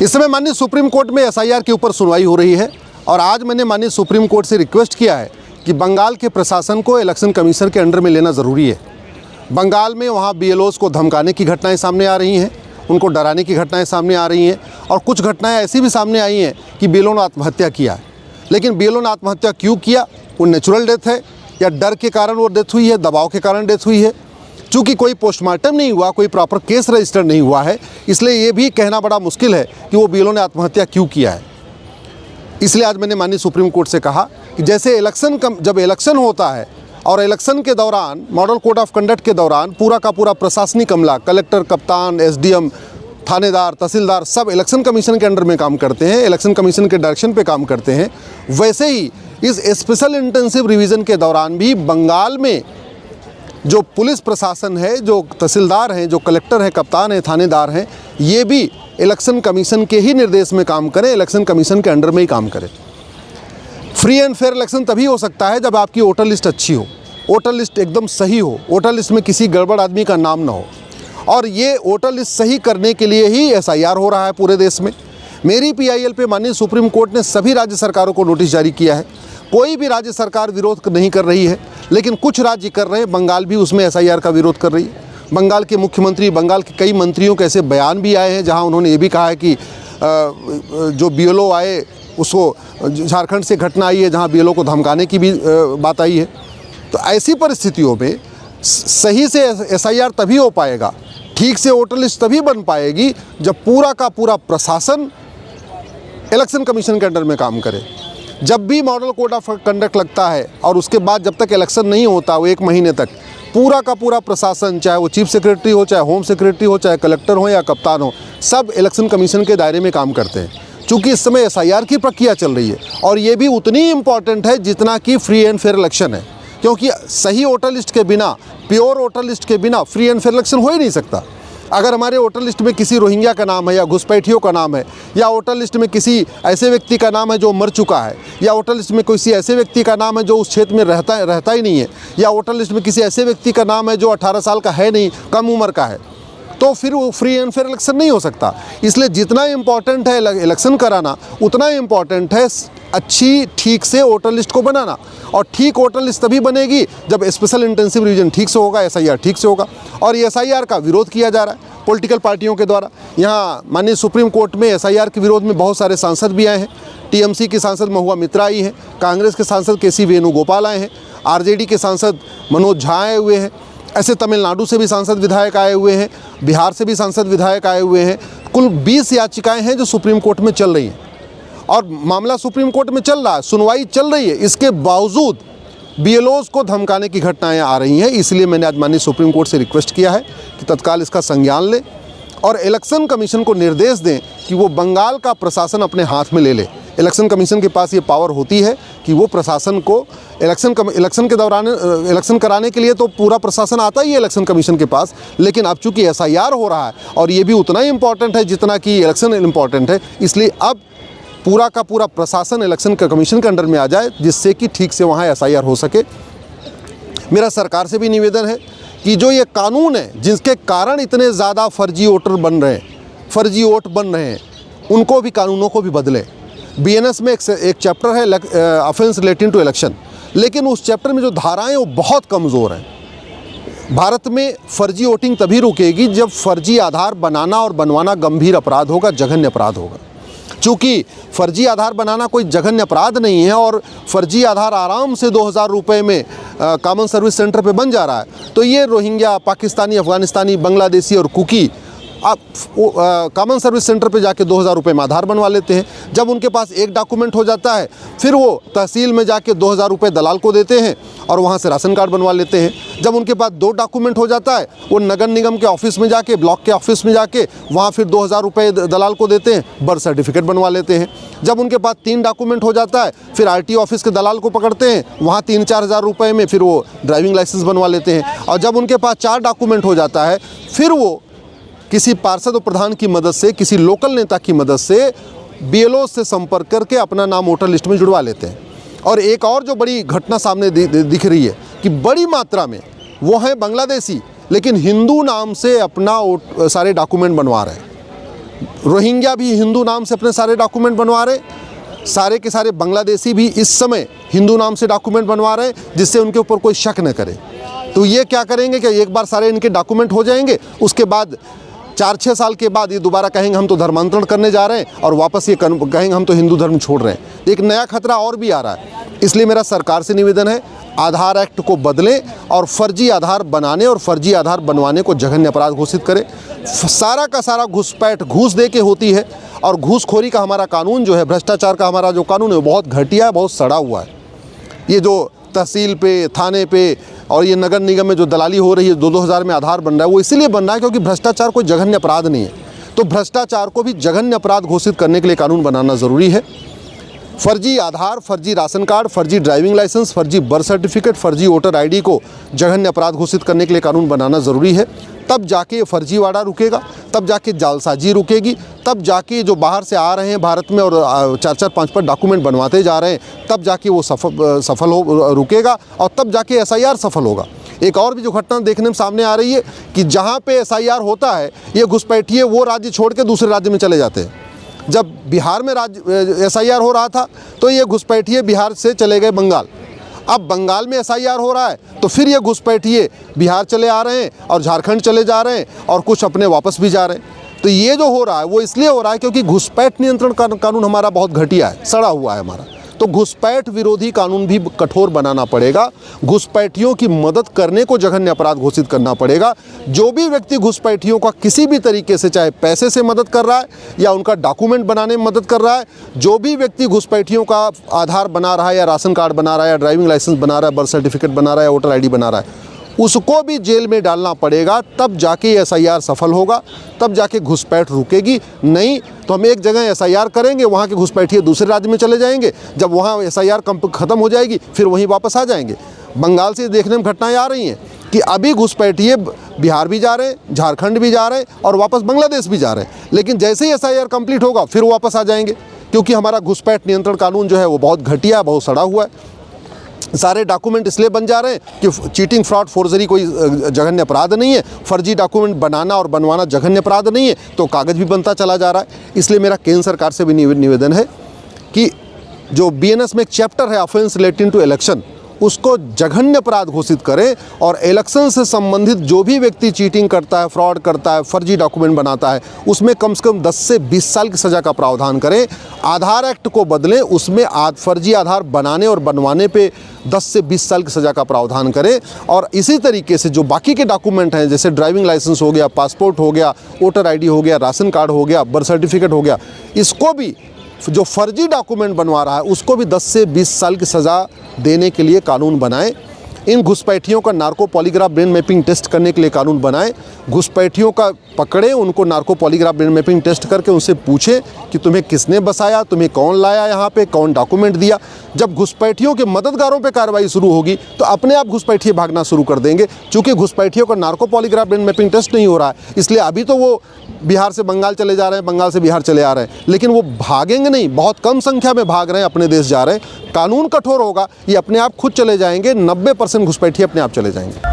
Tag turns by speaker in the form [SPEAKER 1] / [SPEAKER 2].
[SPEAKER 1] इस समय माननीय सुप्रीम कोर्ट में एसआईआर के ऊपर सुनवाई हो रही है और आज मैंने माननीय सुप्रीम कोर्ट से रिक्वेस्ट किया है कि बंगाल के प्रशासन को इलेक्शन कमीशन के अंडर में लेना ज़रूरी है। बंगाल में वहाँ बीएलओज़ को धमकाने की घटनाएं सामने आ रही हैं, उनको डराने की घटनाएं सामने आ रही हैं और कुछ घटनाएं ऐसी भी सामने आई हैं कि बीएलओ ने आत्महत्या किया है। लेकिन बीएलओ ने आत्महत्या क्यों किया, वो नेचुरल डेथ है या डर के कारण वो डेथ हुई है, दबाव के कारण डेथ हुई है? चूँकि कोई पोस्टमार्टम नहीं हुआ, कोई प्रॉपर केस रजिस्टर नहीं हुआ है, इसलिए ये भी कहना बड़ा मुश्किल है कि वो बीएलओ ने आत्महत्या क्यों किया है। इसलिए आज मैंने माननीय सुप्रीम कोर्ट से कहा कि जैसे जब इलेक्शन होता है और इलेक्शन के दौरान मॉडल कोड ऑफ कंडक्ट के दौरान पूरा का पूरा प्रशासनिक अमला, कलेक्टर, कप्तान, एसडीएम, थानेदार, तहसीलदार सब इलेक्शन कमीशन के अंडर में काम करते हैं, इलेक्शन कमीशन के डायरेक्शन पे काम करते हैं, वैसे ही इस स्पेशल इंटेंसिव रिवीजन के दौरान भी बंगाल में जो पुलिस प्रशासन है, जो तहसीलदार हैं, जो कलेक्टर हैं, कप्तान हैं, थानेदार हैं, ये भी इलेक्शन कमीशन के ही निर्देश में काम करें, इलेक्शन कमीशन के अंडर में ही काम करें। फ्री एंड फेयर इलेक्शन तभी हो सकता है जब आपकी वोटर लिस्ट अच्छी हो, वोटर लिस्ट एकदम सही हो, वोटर लिस्ट में किसी गड़बड़ आदमी का नाम ना हो। और ये वोटर लिस्ट सही करने के लिए ही एसआईआर हो रहा है पूरे देश में। मेरी पीआईएल पे माननीय सुप्रीम कोर्ट ने सभी राज्य सरकारों को नोटिस जारी किया है। कोई भी राज्य सरकार विरोध नहीं कर रही है, लेकिन कुछ राज्य कर रहे हैं। बंगाल भी उसमें एसआईआर का विरोध कर रही है। बंगाल के मुख्यमंत्री, बंगाल के कई मंत्रियों के ऐसे बयान भी आए हैं जहां उन्होंने ये भी कहा है कि जो बीएलओ आए उसको, झारखंड से घटना आई है जहां बीएलओ को धमकाने की भी बात आई है। तो ऐसी परिस्थितियों में सही से एसआईआर तभी हो पाएगा, ठीक से वोटर लिस्ट तभी बन पाएगी जब पूरा का पूरा प्रशासन इलेक्शन कमीशन के अंडर में काम करे। जब भी मॉडल कोड ऑफ कंडक्ट लगता है और उसके बाद जब तक इलेक्शन नहीं होता, वो 1 महीने तक पूरा का पूरा प्रशासन, चाहे वो चीफ सेक्रेटरी हो, चाहे होम सेक्रेटरी हो, चाहे कलेक्टर हो या कप्तान हो, सब इलेक्शन कमीशन के दायरे में काम करते हैं। चूँकि इस समय एसआईआर की प्रक्रिया चल रही है और ये भी उतनी इम्पॉर्टेंट है जितना कि फ्री एंड फेयर इलेक्शन है, क्योंकि सही वोटर लिस्ट के बिना, प्योर वोटर लिस्ट के बिना फ्री एंड फेयर इलेक्शन हो ही नहीं सकता। अगर हमारे वोटर लिस्ट में किसी रोहिंग्या का नाम है या घुसपैठियों का नाम है, या वोटर लिस्ट में किसी ऐसे व्यक्ति का नाम है जो मर चुका है, या वोटर लिस्ट में किसी ऐसे व्यक्ति का नाम है जो उस क्षेत्र में रहता ही नहीं है, या वोटर लिस्ट में किसी ऐसे व्यक्ति का नाम है जो 18 साल का है नहीं, कम उम्र का है, तो फिर वो फ्री एंड फेयर इलेक्शन नहीं हो सकता। इसलिए जितना इम्पॉर्टेंट है इलेक्शन कराना, उतना इम्पॉर्टेंट है अच्छी ठीक से वोटर लिस्ट को बनाना। और ठीक वोटर लिस्ट तभी बनेगी जब स्पेशल इंटेंसिव रिवीजन ठीक से होगा, एसआईआर ठीक से होगा। और ये एसआईआर का विरोध किया जा रहा है पॉलिटिकल पार्टियों के द्वारा। यहाँ माननीय सुप्रीम कोर्ट में एसआईआर के विरोध में बहुत सारे सांसद भी आए हैं। टीएमसी की सांसद महुआ मित्रा आई हैं, कांग्रेस के सांसद केसी वेणुगोपाल आए हैं, आरजेडी के सांसद मनोज झा आए हुए हैं, ऐसे तमिलनाडु से भी सांसद विधायक आए हुए हैं, बिहार से भी सांसद विधायक आए हुए हैं। कुल 20 याचिकाएं हैं जो सुप्रीम कोर्ट में चल रही हैं और मामला सुप्रीम कोर्ट में चल रहा है, सुनवाई चल रही है। इसके बावजूद बीएलओज़ को धमकाने की घटनाएं आ रही हैं। इसलिए मैंने आज माननीय सुप्रीम कोर्ट से रिक्वेस्ट किया है कि तत्काल इसका संज्ञान लें और इलेक्शन कमीशन को निर्देश दें कि वो बंगाल का प्रशासन अपने हाथ में ले ले। इलेक्शन कमीशन के पास ये पावर होती है कि वो प्रशासन को इलेक्शन के दौरान इलेक्शन कराने के लिए तो पूरा प्रशासन आता ही है इलेक्शन कमीशन के पास, लेकिन अब चूंकि एसआईआर हो रहा है और ये भी उतना ही इम्पॉर्टेंट है जितना कि इलेक्शन इम्पॉर्टेंट है, इसलिए अब पूरा का पूरा प्रशासन इलेक्शन कमीशन के अंडर में आ जाए, जिससे कि ठीक से वहाँ एसआईआर हो सके। मेरा सरकार से भी निवेदन है कि जो ये कानून है जिसके कारण इतने ज़्यादा फर्जी वोटर बन रहे हैं, फर्जी वोट बन रहे हैं, उनको भी, कानूनों को भी बदलें। बीएनएस में एक चैप्टर है ऑफेंस रिलेटिंग टू इलेक्शन, लेकिन उस चैप्टर में जो धाराएं वो बहुत कमज़ोर हैं। भारत में फर्जी वोटिंग तभी रुकेगी जब फर्जी आधार बनाना और बनवाना गंभीर अपराध होगा, जघन्य अपराध होगा। चूँकि फर्जी आधार बनाना कोई जघन्य अपराध नहीं है और फर्जी आधार आराम से 2000 रुपये में कॉमन सर्विस सेंटर पे बन जा रहा है, तो ये रोहिंग्या, पाकिस्तानी, अफ़गानिस्तानी, बांग्लादेशी और कुकी आप कॉमन सर्विस सेंटर पे जाके 2000 रुपये में आधार बनवा लेते हैं। जब उनके पास एक डॉक्यूमेंट हो जाता है, फिर वो तहसील में जाके 2000 रुपये दलाल को देते हैं और वहाँ से राशन कार्ड बनवा लेते हैं। जब उनके पास 2 डॉक्यूमेंट हो जाता है, वो नगर निगम के ऑफिस में जाके, ब्लॉक के ऑफिस में जाके वहाँ फिर 2000 रुपये दलाल को देते हैं, बर्थ सर्टिफिकेट बनवा लेते हैं। जब उनके पास 3 डॉक्यूमेंट हो जाता है, फिर आरटीओ ऑफिस के दलाल को पकड़ते हैं, वहाँ 3-4 हज़ार रुपये में फिर वो ड्राइविंग लाइसेंस बनवा लेते हैं। और जब उनके पास 4 डॉक्यूमेंट हो जाता है, फिर वो किसी पार्षद और प्रधान की मदद से, किसी लोकल नेता की मदद से बीएलओ से संपर्क करके अपना नाम वोटर लिस्ट में जुड़वा लेते हैं। और एक और जो बड़ी घटना सामने दिख रही है कि बड़ी मात्रा में वो हैं बांग्लादेशी, लेकिन हिंदू नाम से अपना सारे डॉक्यूमेंट बनवा रहे हैं। रोहिंग्या भी हिंदू नाम से अपने सारे डॉक्यूमेंट बनवा रहे, सारे के सारे बांग्लादेशी भी इस समय हिंदू नाम से डॉक्यूमेंट बनवा रहे हैं, जिससे उनके ऊपर कोई शक न करे। तो ये क्या करेंगे कि एक बार सारे इनके डॉक्यूमेंट हो जाएंगे, उसके बाद 4-6 साल के बाद ये दोबारा कहेंगे हम तो धर्मांतरण करने जा रहे हैं, और वापस ये कहेंगे हम तो हिंदू धर्म छोड़ रहे हैं। एक नया खतरा और भी आ रहा है। इसलिए मेरा सरकार से निवेदन है, आधार एक्ट को बदलें और फर्जी आधार बनाने और फर्जी आधार बनवाने को जघन्य अपराध घोषित करें। सारा का सारा घुसपैठ घूस दे के होती है, और घूसखोरी का हमारा कानून जो है, भ्रष्टाचार का हमारा जो कानून है, वो बहुत घटिया है, बहुत सड़ा हुआ है। ये जो तहसील पे, थाने पे और ये नगर निगम में जो दलाली हो रही है, 2-2 हज़ार में आधार बन रहा है, वो इसीलिए बन रहा है क्योंकि भ्रष्टाचार कोई जघन्य अपराध नहीं है। तो भ्रष्टाचार को भी जघन्य अपराध घोषित करने के लिए कानून बनाना ज़रूरी है। फर्जी आधार, फर्जी राशन कार्ड, फर्जी ड्राइविंग लाइसेंस, फर्जी बर्थ सर्टिफिकेट, फर्जी वोटर आईडी को जघन्य अपराध घोषित करने के लिए कानून बनाना ज़रूरी है। तब जाके ये फर्जीवाड़ा रुकेगा, तब जाके जालसाजी रुकेगी, तब जाके जो बाहर से आ रहे हैं भारत में और 4-4, 5-5 डॉक्यूमेंट बनवाते जा रहे हैं, तब जाके वो सफल हो रुकेगा, और तब जाके SIR सफल होगा। एक और भी जो घटना देखने में सामने आ रही है कि जहाँ पे SIR होता है, ये घुसपैठिए वो राज्य छोड़ के दूसरे राज्य में चले जाते हैं। जब बिहार में SIR हो रहा था तो ये घुसपैठिए बिहार से चले गए बंगाल। अब बंगाल में SIR हो रहा है तो फिर ये घुसपैठिए बिहार चले आ रहे हैं और झारखंड चले जा रहे हैं, और कुछ अपने वापस भी जा रहे हैं। तो ये जो हो रहा है वो इसलिए हो रहा है क्योंकि घुसपैठ नियंत्रण कानून हमारा बहुत घटिया है, सड़ा हुआ है हमारा। तो घुसपैठ विरोधी कानून भी कठोर बनाना पड़ेगा। घुसपैठियों की मदद करने को जघन्य अपराध घोषित करना पड़ेगा। जो भी व्यक्ति घुसपैठियों का किसी भी तरीके से, चाहे पैसे से मदद कर रहा है या उनका डॉक्यूमेंट बनाने में मदद कर रहा है, जो भी व्यक्ति घुसपैठियों का आधार बना रहा है या राशन कार्ड बना रहा है या ड्राइविंग लाइसेंस बना रहा है, बर्थ सर्टिफिकेट बना रहा है, वोटर ID बना रहा है, उसको भी जेल में डालना पड़ेगा। तब जाके SIR सफल होगा, तब जाके घुसपैठ रुकेगी। नहीं तो हम एक जगह SIR करेंगे, वहाँ के घुसपैठिए दूसरे राज्य में चले जाएंगे, जब वहाँ SIR ख़त्म हो जाएगी फिर वहीं वापस आ जाएंगे। बंगाल से देखने में घटनाएं आ रही हैं कि अभी घुसपैठिए बिहार भी जा रहे हैं, झारखंड भी जा रहे हैं और वापस बांग्लादेश भी जा रहे हैं, लेकिन जैसे ही SIR कंप्लीट होगा फिर वापस आ जाएंगे, क्योंकि हमारा घुसपैठ नियंत्रण कानून जो है वो बहुत घटिया, बहुत सड़ा हुआ है। सारे डॉक्यूमेंट इसलिए बन जा रहे हैं कि चीटिंग, फ्रॉड, फोर्जरी कोई जघन्य अपराध नहीं है, फर्जी डॉक्यूमेंट बनाना और बनवाना जघन्य अपराध नहीं है, तो कागज़ भी बनता चला जा रहा है। इसलिए मेरा केंद्र सरकार से भी निवेदन है कि जो BNS में एक चैप्टर है ऑफेंस रिलेटिंग टू इलेक्शन, उसको जघन्य अपराध घोषित करें, और इलेक्शन से संबंधित जो भी व्यक्ति चीटिंग करता है, फ्रॉड करता है, फर्जी डॉक्यूमेंट बनाता है, उसमें कम से कम 10 से 20 साल की सज़ा का प्रावधान करें। आधार एक्ट को बदलें, उसमें फर्जी आधार बनाने और बनवाने पे 10 से 20 साल की सज़ा का प्रावधान करें। और इसी तरीके से जो बाकी के डॉक्यूमेंट हैं, जैसे ड्राइविंग लाइसेंस हो गया, पासपोर्ट हो गया, वोटर ID हो गया, राशन कार्ड हो गया, बर्थ सर्टिफिकेट हो गया, इसको भी जो फर्जी डॉक्यूमेंट बनवा रहा है उसको भी 10 से 20 साल की सज़ा देने के लिए कानून बनाएं। इन घुसपैठियों का narco polygraph brain mapping test करने के लिए कानून बनाएं। घुसपैठियों का पकड़े, उनको narco polygraph brain mapping test करके उनसे पूछें कि तुम्हें किसने बसाया, तुम्हें कौन लाया यहाँ पे, कौन डॉक्यूमेंट दिया। जब घुसपैठियों के मददगारों पे कार्रवाई शुरू होगी तो अपने आप घुसपैठिए भागना शुरू कर देंगे। चूँकि घुसपैठियों का narco polygraph brain mapping test नहीं हो रहा है, इसलिए अभी तो वो बिहार से बंगाल चले जा रहे हैं, बंगाल से बिहार चले आ रहे हैं, लेकिन वो भागेंगे नहीं, बहुत कम संख्या में भाग रहे हैं, अपने देश जा रहे हैं। कानून कठोर होगा, ये अपने आप खुद चले जाएंगे, 90% घुसपैठिए अपने आप चले जाएंगे।